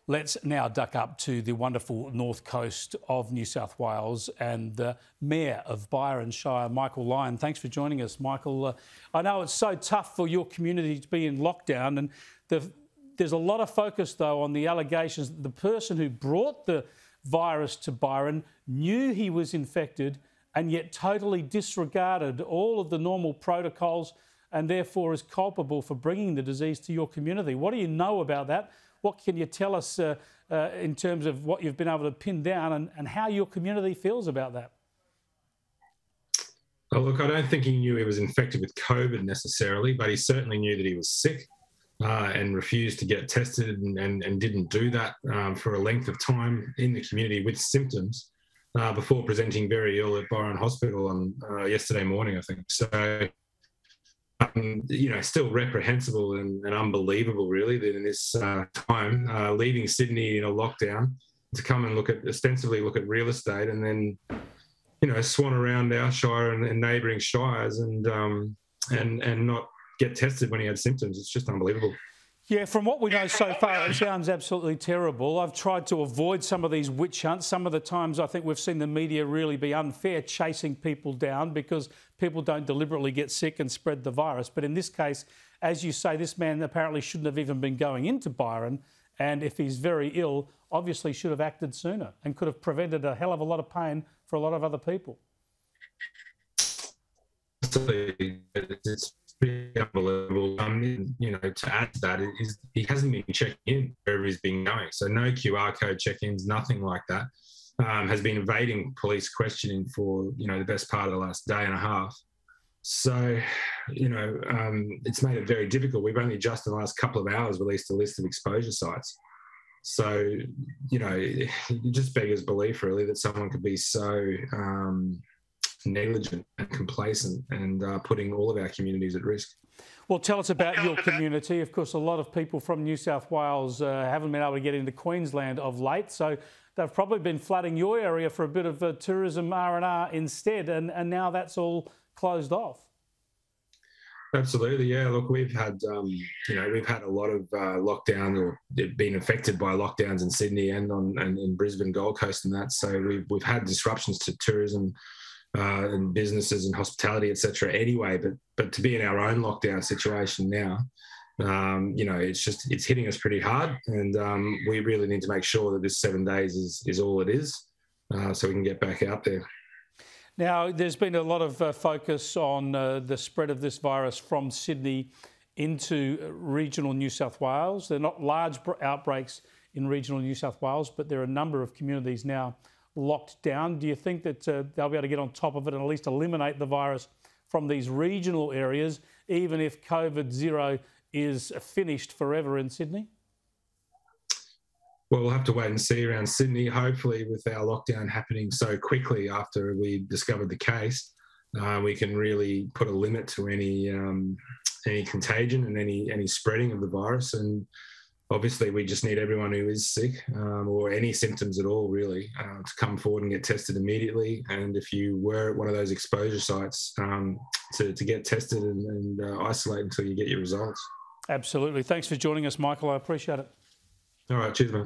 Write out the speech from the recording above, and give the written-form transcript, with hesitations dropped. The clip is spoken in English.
Let's now duck up to the wonderful north coast of New South Wales and the Mayor of Byron, Shire, Michael Lyon. Thanks for joining us, Michael. I know it's so tough for your community to be in lockdown, and there's a lot of focus, though, on the allegations that the person who brought the virus to Byron knew he was infected and yet totally disregarded all of the normal protocols and therefore is culpable for bringing the disease to your community. What do you know about that? What can you tell us in terms of what you've been able to pin down and how your community feels about that? Well, look, I don't think he knew he was infected with COVID necessarily, but he certainly knew that he was sick and refused to get tested and didn't do that for a length of time in the community with symptoms before presenting very ill at Byron Hospital on yesterday morning, I think. So, still reprehensible and unbelievable, really, that in this time, leaving Sydney in a lockdown to come and ostensibly look at real estate and then, swan around our shire and neighbouring shires and not get tested when he had symptoms. It's just unbelievable. Yeah, from what we know so far, it sounds absolutely terrible. I've tried to avoid some of these witch hunts. Some of the times I think we've seen the media really be unfair, chasing people down because people don't deliberately get sick and spread the virus. But in this case, as you say, this man apparently shouldn't have even been going into Byron. And if he's very ill, obviously should have acted sooner and could have prevented a hell of a lot of pain for a lot of other people. It's pretty unbelievable. To add to that, he hasn't been checking in wherever he's been going. So no QR code check-ins, nothing like that. Has been evading police questioning for, the best part of the last day and a half. So, it's made it very difficult. We've only just in the last couple of hours released a list of exposure sites. So, it just beggars belief, really, that someone could be so negligent and complacent and putting all of our communities at risk. Well, tell us about your community. Of course, a lot of people from New South Wales haven't been able to get into Queensland of late, so they've probably been flooding your area for a bit of tourism R&R instead, and now that's all closed off. Absolutely, yeah. Look, we've had a lot of lockdowns, or been affected by lockdowns in Sydney and in Brisbane, Gold Coast, and that. So we've had disruptions to tourism and businesses and hospitality, etc. Anyway, but to be in our own lockdown situation now, it's hitting us pretty hard, and we really need to make sure that this 7 days is all it is, so we can get back out there. Now, there's been a lot of focus on the spread of this virus from Sydney into regional New South Wales. They're not large outbreaks in regional New South Wales, but there are a number of communities now locked down. Do you think that they'll be able to get on top of it and at least eliminate the virus from these regional areas, even if COVID-0 is finished forever in Sydney? Well, we'll have to wait and see around Sydney. Hopefully, with our lockdown happening so quickly after we discovered the case, we can really put a limit to any contagion and any spreading of the virus. And obviously, we just need everyone who is sick or any symptoms at all, really, to come forward and get tested immediately. And if you were at one of those exposure sites, to get tested and isolate until you get your results. Absolutely. Thanks for joining us, Michael. I appreciate it. All right. Cheers, mate.